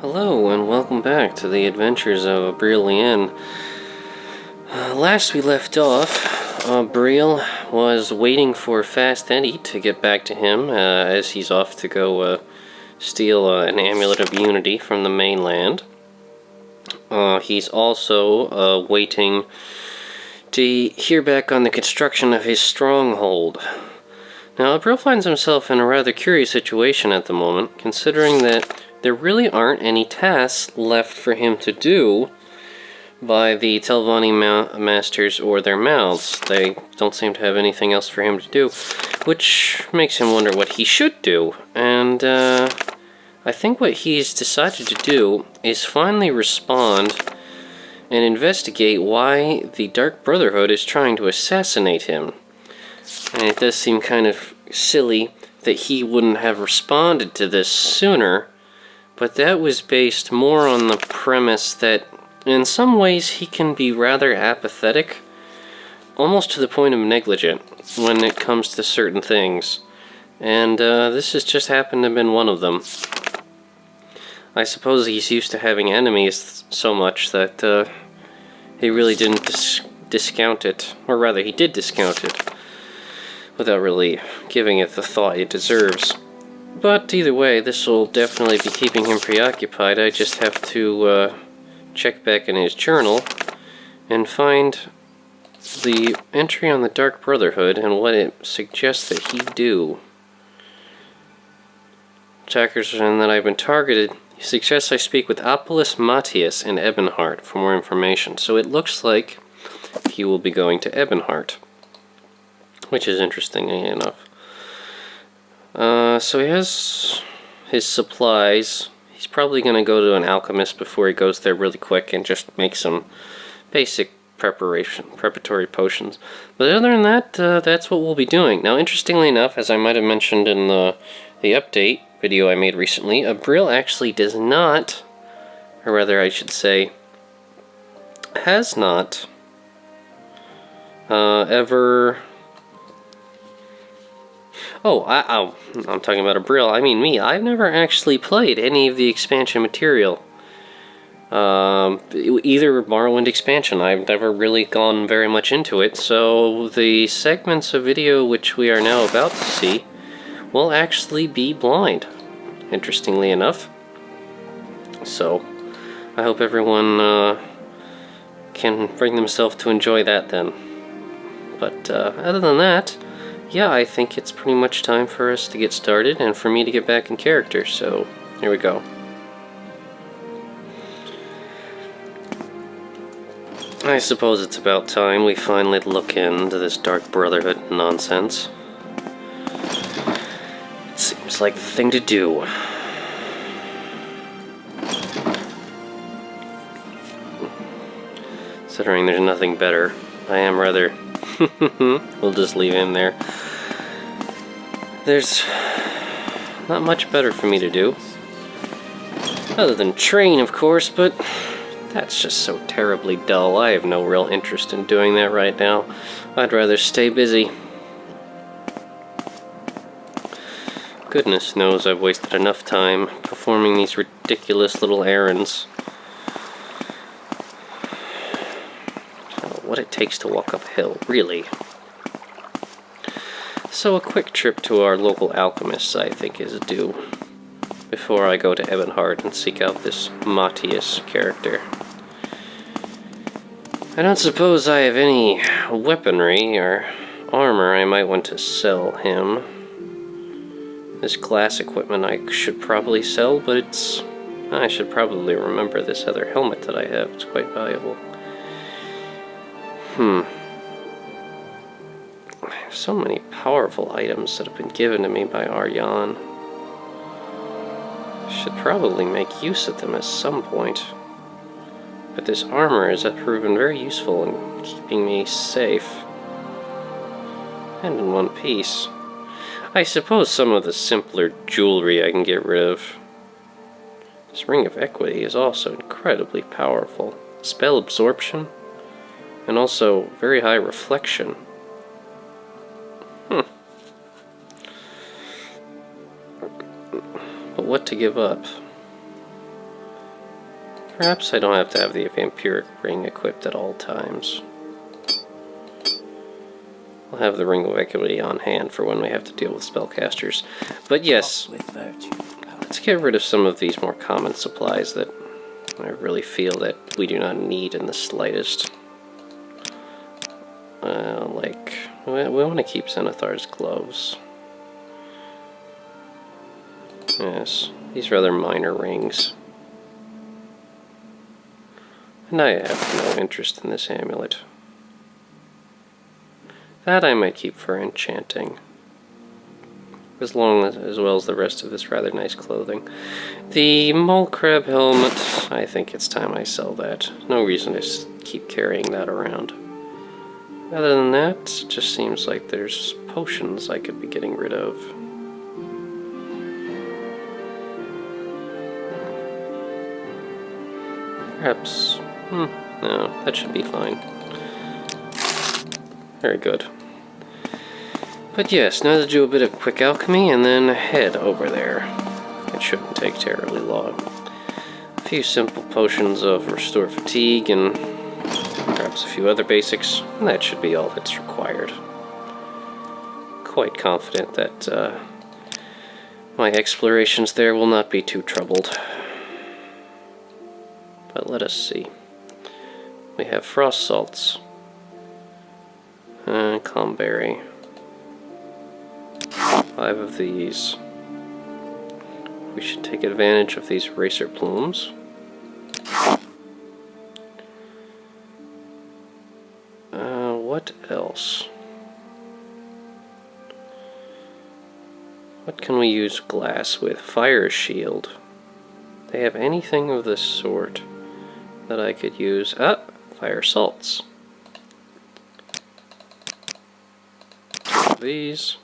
Hello and welcome back to the adventures of Abreel Lien. Last we left off, Abreel was waiting for Fast Eddie to get back to him as he's off to go steal an Amulet of Unity from the mainland. He's also waiting to hear back on the construction of his stronghold. Now, Abreel finds himself in a rather curious situation at the moment, considering that there really aren't any tasks left for him to do by the Telvanni masters or their mouths. They don't seem to have anything else for him to do, which makes him wonder what he should do. And I think what he's decided to do is finally respond and investigate why the Dark Brotherhood is trying to assassinate him. And it does seem kind of silly that he wouldn't have responded to this sooner, but that was based more on the premise that in some ways he can be rather apathetic, almost to the point of negligent when it comes to certain things. And this has just happened to have been one of them. I suppose he's used to having enemies so much that he really didn't discount it, or rather he did discount it, without really giving it the thought it deserves. But either way, this will definitely be keeping him preoccupied. I just have to check back in his journal and find the entry on the Dark Brotherhood and what it suggests that he do. Attackers and that I've been targeted. He suggests I speak with Apollos, Matthias, and Ebonheart for more information. So it looks like he will be going to Ebonheart, which is interesting enough. So he has his supplies. He's probably going to go to an alchemist before he goes there really quick and just make some basic preparatory potions. But other than that, that's what we'll be doing. Now, interestingly enough, as I might have mentioned in the update video I made recently, Abreel actually does not, or rather I should say, has not ever... Oh, I'm talking about Abreel. I mean me. I've never actually played any of the expansion material. Either Morrowind expansion. I've never really gone very much into it, so the segments of video which we are now about to see will actually be blind, interestingly enough. So, I hope everyone can bring themselves to enjoy that then. But other than that, yeah, I think it's pretty much time for us to get started and for me to get back in character, so here we go. I suppose it's about time we finally look into this Dark Brotherhood nonsense. It seems like the thing to do. Considering there's nothing better, I am rather... We'll just leave him there. There's not much better for me to do. Other than train, of course, but that's just so terribly dull. I have no real interest in doing that right now. I'd rather stay busy. Goodness knows I've wasted enough time performing these ridiculous little errands. What it takes to walk uphill, really. So a quick trip to our local alchemists, I think, is due before I go to Ebonheart and seek out this Matthias character. I don't suppose I have any weaponry or armor I might want to sell him. This glass equipment I should probably sell, but I should probably remember this other helmet that I have. It's quite valuable. I have so many powerful items that have been given to me by Arjan. I should probably make use of them at some point. But this armor has proven very useful in keeping me safe. And in one piece. I suppose some of the simpler jewelry I can get rid of. This Ring of Equity is also incredibly powerful. Spell absorption. And also very high reflection. But what to give up? Perhaps I don't have to have the vampiric ring equipped at all times. I'll have the Ring of Equity on hand for when we have to deal with spellcasters. But yes, let's get rid of some of these more common supplies that I really feel that we do not need in the slightest. Like, we want to keep Zenithar's gloves. Yes, these rather minor rings. And I have no interest in this amulet. That I might keep for enchanting. As well as the rest of this rather nice clothing. The mole crab helmet, I think it's time I sell that. No reason to keep carrying that around. Other than that, it just seems like there's potions I could be getting rid of. Perhaps... no, that should be fine. Very good. But yes, now to do a bit of quick alchemy and then head over there. It shouldn't take terribly long. A few simple potions of restore fatigue and perhaps a few other basics, and that should be all that's required. Quite confident that my explorations there will not be too troubled. But let us see. We have frost salts. Calmberry. 5 of these. We should take advantage of these racer plumes. What else? What can we use glass with? Fire shield. They have anything of this sort that I could use? Fire salts. 2 of these.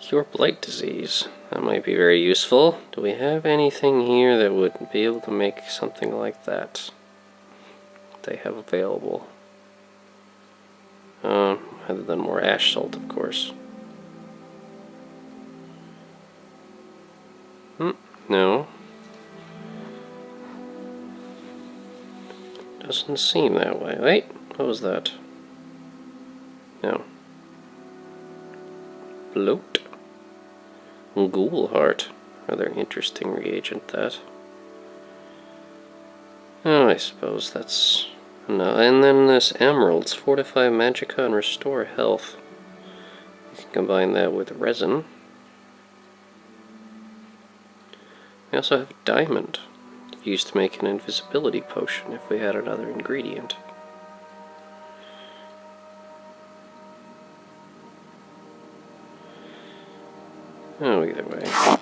Cure blight disease. That might be very useful. Do we have anything here that would be able to make something like that? They have available. Other than more ash salt, of course. No. Doesn't seem that way. Wait, what was that? No. Bloat. Ghoul heart. Rather interesting reagent, that. Oh, I suppose that's... no. And then this emeralds. Fortify Magicka and restore health. You can combine that with resin. We also have diamond. Used to make an invisibility potion if we had another ingredient. Oh, either way.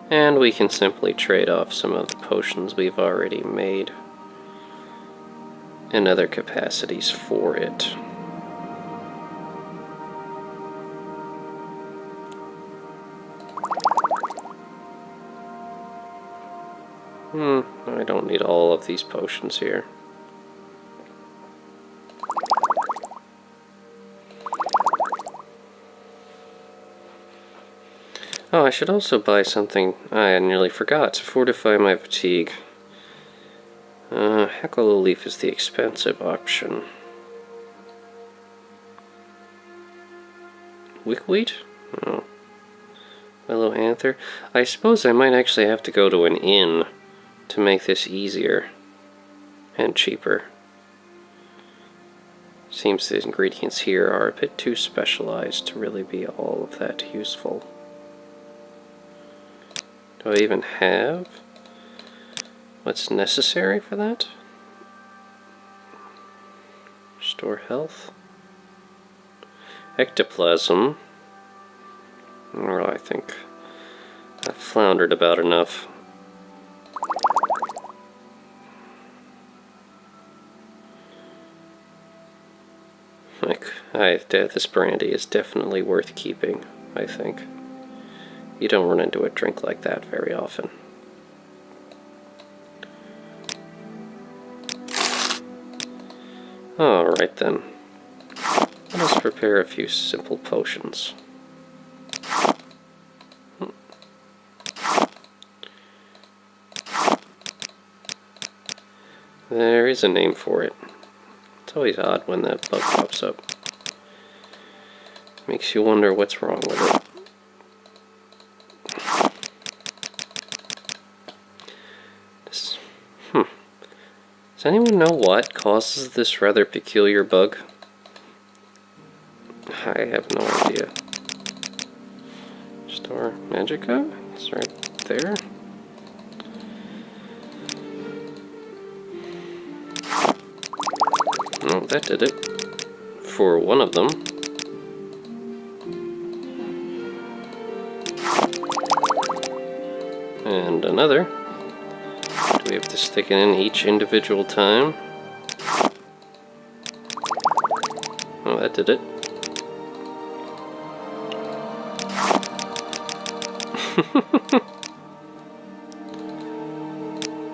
And we can simply trade off some of the potions we've already made in other capacities for it. I don't need all of these potions here. Oh, I should also buy something I nearly forgot to fortify my fatigue. Heckle leaf is the expensive option. Wickweed? Oh. Willow anther. I suppose I might actually have to go to an inn to make this easier and cheaper. Seems the ingredients here are a bit too specialized to really be all of that useful. Do I even have what's necessary for that? Restore health. Ectoplasm. Well, I think I've floundered about enough. This brandy is definitely worth keeping, I think. You don't run into a drink like that very often. Alright then. Let us prepare a few simple potions. There is a name for it. It's always odd when that bug pops up. Makes you wonder what's wrong with it. Does anyone know what causes this rather peculiar bug? I have no idea. Store Magicka? It's right there. Oh, that did it. For one of them. And another. Do we have to stick it in each individual time? Oh, that did it.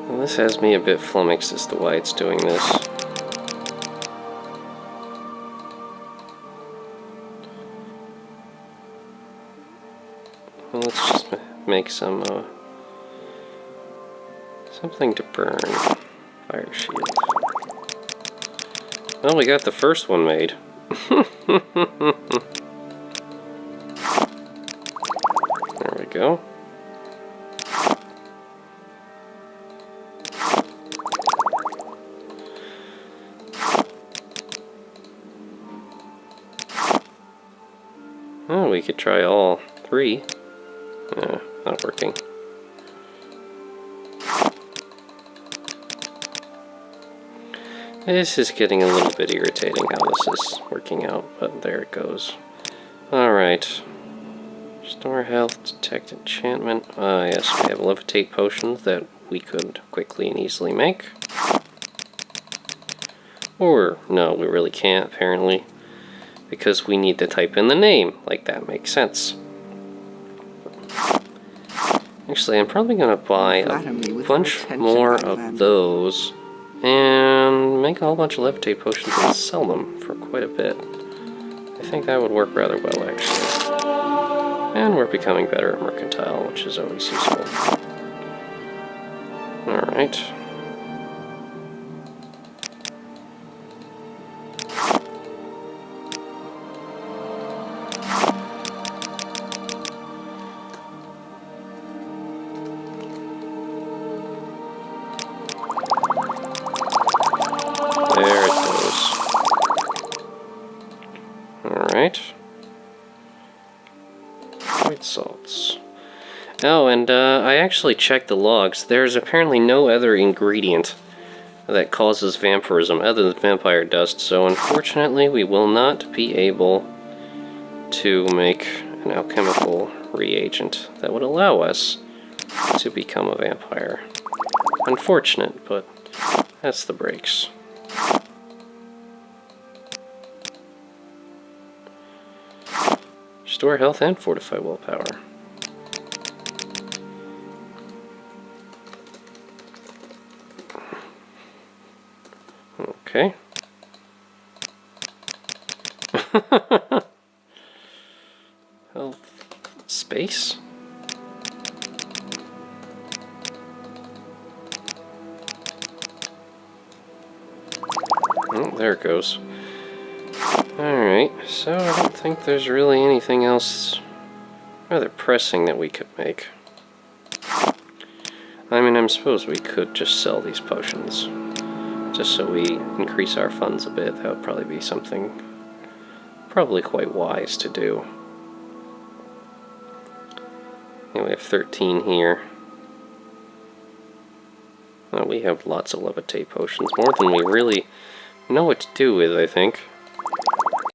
Well, this has me a bit flummoxed as to why it's doing this. Well, let's just make some, something to burn. Fire shield. Well, we got the first one made. There we go. Oh, we could try all three. Not working. This is getting a little bit irritating how this is working out, but there it goes. Alright. Restore health, detect enchantment. Yes, we have levitate potions that we could quickly and easily make. Or, no, we really can't, apparently. Because we need to type in the name. Like, that makes sense. Actually, I'm probably going to buy a bunch more of those. And make a whole bunch of levitate potions and sell them for quite a bit. I think that would work rather well, actually. And we're becoming better at mercantile, which is always useful. Alright. There it goes. Alright. White salts. Oh, and I actually checked the logs. There's apparently no other ingredient that causes vampirism other than vampire dust, so unfortunately we will not be able to make an alchemical reagent that would allow us to become a vampire. Unfortunate, but that's the breaks. Restore health and fortify willpower. Okay. Health. Space. Oh, there it goes. Alright, so I don't think there's really anything else rather pressing that we could make. I mean, I suppose we could just sell these potions, just so we increase our funds a bit. That would probably be something probably quite wise to do. And we have 13 here. Oh, we have lots of levitate potions, more than we really know what to do with, I think.